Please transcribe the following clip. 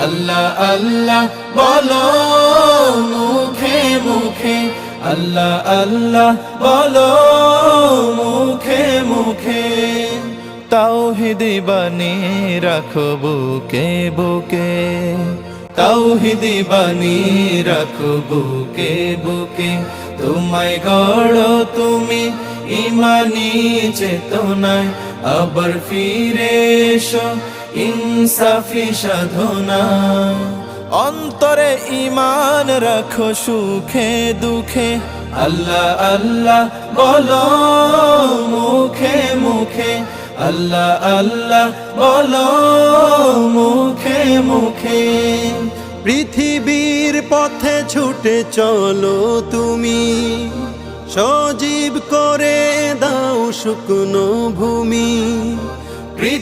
আল্লাহ আল্লাহ বলো মুখে মুখে, আল্লাহ আল্লাহ বলো মুখে মুখে। তাওহীদি বাণী রাখো বুকে বুকে, তাওহীদি বাণী রাখো বুকে বুকে। তোমায় গড়ো তুমি ইমানি চেতনায়, আবার ফিরে এসো ইনসাফি সাধনা। অন্তরে ঈমান রাখো সুখে দুঃখে, আল্লাহ আল্লাহ বলো মুখে মুখে, আল্লাহ আল্লাহ বলো মুখে মুখে। পৃথিবীর পথে ছুটে চলো তুমি, সজীব করে দাও শুকনো ভূমি।